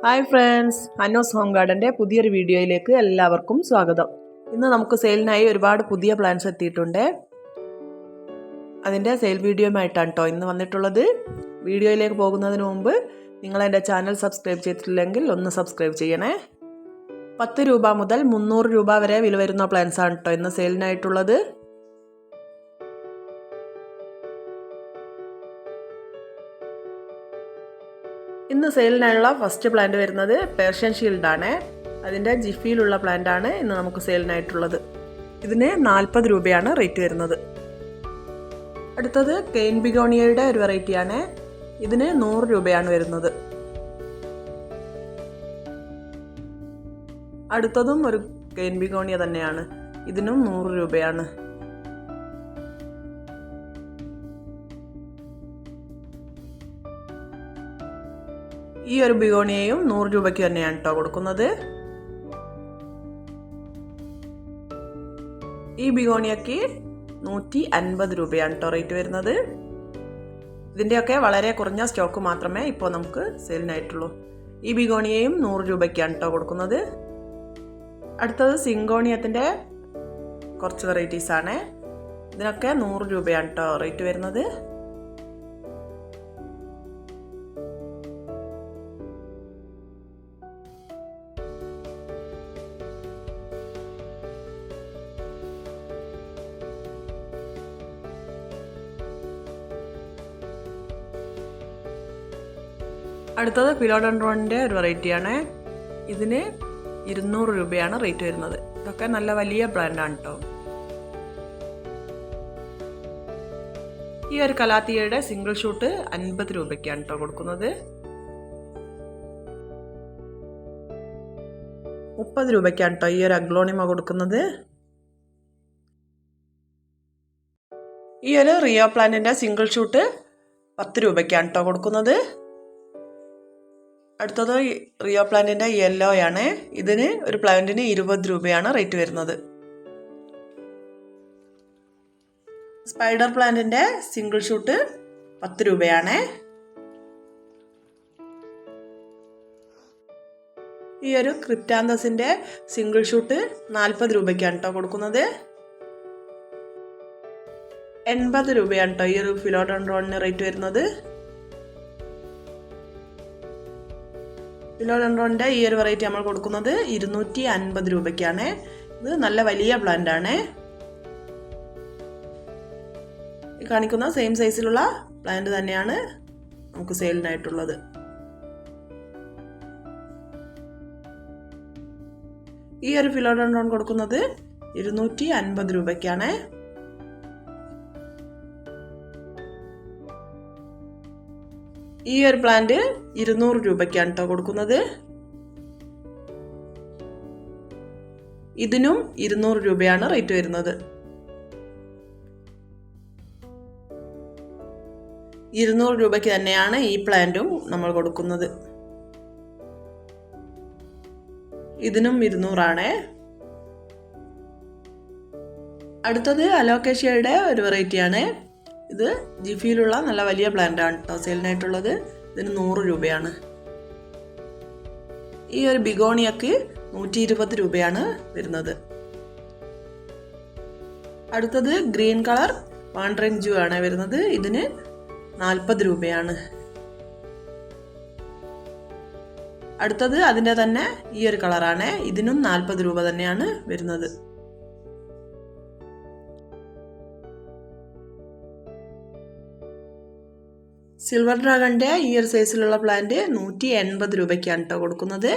Hi friends, അന്നോസ് home ഗാർഡൻ്റെ പുതിയൊരു വീഡിയോയിലേക്ക് എല്ലാവർക്കും സ്വാഗതം. ഇന്ന് നമുക്ക് സെയിലിനായി ഒരുപാട് പുതിയ പ്ലാന്റ്സ് എത്തിയിട്ടുണ്ട്. അതിൻ്റെ സെയിൽ വീഡിയോയുമായിട്ടാണ് കേട്ടോ ഇന്ന് വന്നിട്ടുള്ളത്. വീഡിയോയിലേക്ക് പോകുന്നതിന് മുമ്പ് നിങ്ങൾ എൻ്റെ ചാനൽ സബ്സ്ക്രൈബ് ചെയ്തിട്ടില്ലെങ്കിൽ ഒന്ന് സബ്സ്ക്രൈബ് ചെയ്യണേ. 10 രൂപ മുതൽ 300 രൂപ വരെ വില വരുന്ന പ്ലാന്റ്സ് ആണ് കേട്ടോ ഇന്ന് സെയിലിനായിട്ടുള്ളത്. ഇന്ന് സെയിലിനായുള്ള ഫസ്റ്റ് പ്ലാന്റ് വരുന്നത് പേർഷ്യൻ ഷീൽഡാണ്. അതിൻ്റെ ജിഫിയിലുള്ള പ്ലാന്റാണ് ഇന്ന് നമുക്ക് സെയിലിനായിട്ടുള്ളത്. ഇതിന് 40 രൂപയാണ് റേറ്റ് വരുന്നത്. അടുത്തത് കെയിൻ ബിഗോണിയയുടെ ഒരു വെറൈറ്റിയാണ്. ഇതിന് 100 രൂപയാണ് വരുന്നത്. അടുത്തതും ഒരു കെയിൻ ബിഗോണിയ തന്നെയാണ്. ഇതിനും 100 രൂപയാണ്. ഈ ഒരു ബിഗോണിയയും 100 രൂപയ്ക്ക് തന്നെയാണ് കേട്ടോ കൊടുക്കുന്നത്. ഈ ബിഗോണിയക്ക് 150 രൂപയാണ് കേട്ടോ റേറ്റ് വരുന്നത്. ഇതിൻ്റെയൊക്കെ വളരെ കുറഞ്ഞ സ്റ്റോക്ക് മാത്രമേ ഇപ്പോൾ നമുക്ക് സെയിലിനായിട്ടുള്ളൂ. ഈ ബിഗോണിയയും 100 രൂപയ്ക്കാണ് കേട്ടോ കൊടുക്കുന്നത്. അടുത്തത് സിങ്കോണിയത്തിൻ്റെ കുറച്ച് വെറൈറ്റീസാണ്. ഇതിനൊക്കെ 100 രൂപയാണ് കേട്ടോ റേറ്റ് വരുന്നത്. അടുത്തത് ഫിലോഡെൻഡ്രോണിൻ്റെ ഒരു വെറൈറ്റിയാണ്. ഇതിന് 200 രൂപയാണ് റേറ്റ് വരുന്നത്. ഇതൊക്കെ നല്ല വലിയ ബ്രാൻഡാണ് കേട്ടോ. ഈ ഒരു കലാത്തിയയുടെ സിംഗിൾ ഷൂട്ട് 50 രൂപയ്ക്കാണ് കേട്ടോ കൊടുക്കുന്നത്. 30 രൂപയ്ക്കാണ് കേട്ടോ ഈ ഒരു അഗ്ലോണിമ കൊടുക്കുന്നത്. ഈ ഒരു റിയോ പ്ലാന്റിൻ്റെ സിംഗിൾ ഷൂട്ട് 10 രൂപയ്ക്കാണ് കേട്ടോ കൊടുക്കുന്നത്. അടുത്തത് റിയോ പ്ലാന്റിൻ്റെ യെല്ലോ ആണ്. ഇതിന് ഒരു പ്ലാന്റിന് 20 രൂപയാണ് റേറ്റ് വരുന്നത്. സ്പൈഡർ പ്ലാന്റിൻ്റെ സിംഗിൾ ഷൂട്ട് 10 രൂപയാണ്. ഈ ഒരു ക്രിപ്റ്റാന്തസിൻ്റെ സിംഗിൾ ഷൂട്ട് 40 രൂപയ്ക്കാണ് കേട്ടോ കൊടുക്കുന്നത്. 80 രൂപയാണ് കേട്ടോ ഈ ഒരു ഫിലോഡെൻഡ്രോണിന് റേറ്റ് വരുന്നത്. ഫിലോഡെൻഡ്രോണിൻ്റെ ഈ ഒരു വെറൈറ്റി നമ്മൾ കൊടുക്കുന്നത് 250 രൂപയ്ക്കാണ്. ഇത് നല്ല വലിയ പ്ലാന്റ് ആണ്. കാണിക്കുന്ന സെയിം സൈസിലുള്ള പ്ലാന്റ് തന്നെയാണ് നമുക്ക് സെയിലിനായിട്ടുള്ളത്. ഈ ഒരു ഫിലോഡെൻഡ്രോൺ കൊടുക്കുന്നത് 250 രൂപയ്ക്കാണ്. ഈ ഒരു പ്ലാന്റ് 200 രൂപയ്ക്കാണ് കേട്ടോ കൊടുക്കുന്നത്. ഇതിനും 200 രൂപയാണ് റേറ്റ് വരുന്നത്. 200 രൂപയ്ക്ക് തന്നെയാണ് ഈ പ്ലാന്റും നമ്മൾ കൊടുക്കുന്നത്. ഇതിനും 200 ആണ്. അടുത്തത് അലോക്കേഷ്യയുടെ ഒരു വെറൈറ്റിയാണ്. ഇത് ജിഫിയിലുള്ള നല്ല വലിയ പ്ലാന്റാണ് കേട്ടോ സെയിലിനായിട്ടുള്ളത്. ഇതിന് 100 രൂപയാണ്. ഈ ഒരു ബിഗോണിയക്ക് 120 രൂപയാണ് വരുന്നത്. അടുത്തത് ഗ്രീൻ കളർ വാണ്ടറിംഗ് ജൂ ആണ് വരുന്നത്. ഇതിന് 40 രൂപയാണ്. അടുത്തത് അതിൻ്റെ തന്നെ ഈ ഒരു കളറാണ്. ഇതിനും 40 രൂപ തന്നെയാണ് വരുന്നത്. സിൽവർ ഡ്രാഗണിൻ്റെ ഈ ഒരു സൈസിലുള്ള പ്ലാന്റ് 180 രൂപയ്ക്കാണ് കേട്ടോ കൊടുക്കുന്നത്.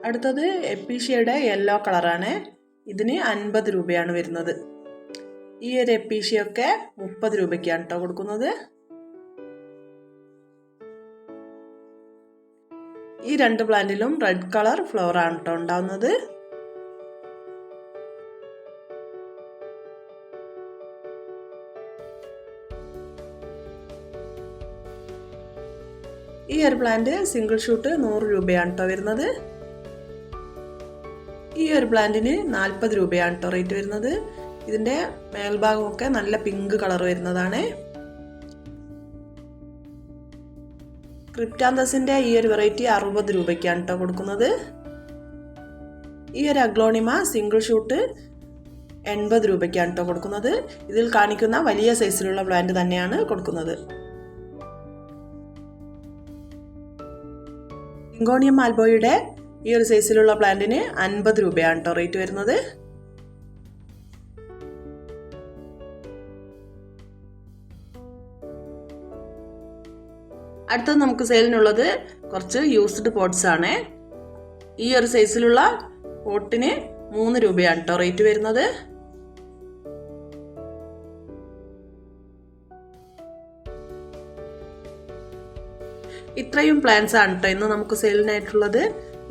അടുത്തത് എപ്പീഷ്യയുടെ യെല്ലോ കളറാണ്. ഇതിന് 50 രൂപയാണ് വരുന്നത്. ഈ ഒരു എപ്പീഷ്യയൊക്കെ 30 രൂപയ്ക്കാണ് കേട്ടോ കൊടുക്കുന്നത്. ഈ രണ്ട് പ്ലാന്റിലും റെഡ് കളർ ഫ്ലവർ ആണ് കേട്ടോ ഉണ്ടാവുന്നത്. ഈ ഒരു പ്ലാന്റ് സിംഗിൾ ഷൂട്ട് 100 രൂപയാണ് കേട്ടോ വരുന്നത്. ഈ ഒരു പ്ലാന്റിന് 40 രൂപയാണ് കേട്ടോ റേറ്റ് വരുന്നത്. ഇതിൻ്റെ മേൽഭാഗമൊക്കെ നല്ല പിങ്ക് കളർ വരുന്നതാണ്. ക്രിപ്റ്റാന്തസിൻ്റെ ഈ ഒരു വെറൈറ്റി 60 രൂപയ്ക്കാണ് കേട്ടോ കൊടുക്കുന്നത്. ഈ ഒരു അഗ്ലോണിമ സിംഗിൾ ഷൂട്ട് 80 രൂപയ്ക്കാണ് കേട്ടോ കൊടുക്കുന്നത്. ഇതിൽ കാണിക്കുന്ന വലിയ സൈസിലുള്ള പ്ലാന്റ് തന്നെയാണ് കൊടുക്കുന്നത്. സിങ്കോണിയം മാൽബോയുടെ ഈ ഒരു സൈസിലുള്ള പ്ലാന്റിന് 50 രൂപയാണ് കേട്ടോ റേറ്റ് വരുന്നത്. അടുത്തത് നമുക്ക് സെയിലിനുള്ളത് കുറച്ച് യൂസ്ഡ് പോട്ട്സ് ആണ്. ഈ ഒരു സൈസിലുള്ള പോട്ടിന് 3 രൂപയാണ് കേട്ടോ റേറ്റ് വരുന്നത്. ഇത്രയും പ്ലാന്റ്സ് ആണ് കേട്ടോ ഇന്ന് നമുക്ക് സെയിലിനായിട്ടുള്ളത്.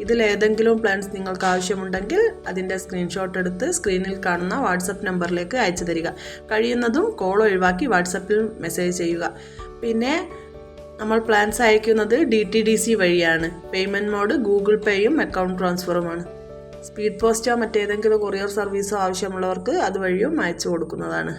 ഇതിൽ ഏതെങ്കിലും പ്ലാന്റ്സ് നിങ്ങൾക്ക് ആവശ്യമുണ്ടെങ്കിൽ അതിൻ്റെ സ്ക്രീൻഷോട്ട് എടുത്ത് സ്ക്രീനിൽ കാണുന്ന വാട്സപ്പ് നമ്പറിലേക്ക് അയച്ചു തരിക. കഴിയുന്നതും കോൾ ഒഴിവാക്കി വാട്സപ്പിൽ മെസ്സേജ് ചെയ്യുക. പിന്നെ നമ്മൾ പ്ലാൻസ് അയക്കുന്നത് DTDC വഴിയാണ്. പേയ്മെൻറ്റ് മോഡ് ഗൂഗിൾ പേയും അക്കൗണ്ട് ട്രാൻസ്ഫറുമാണ്. സ്പീഡ് പോസ്റ്റോ മറ്റേതെങ്കിലും കൊറിയർ സർവീസോ ആവശ്യമുള്ളവർക്ക് അതുവഴിയും അയച്ചു കൊടുക്കുന്നതാണ്.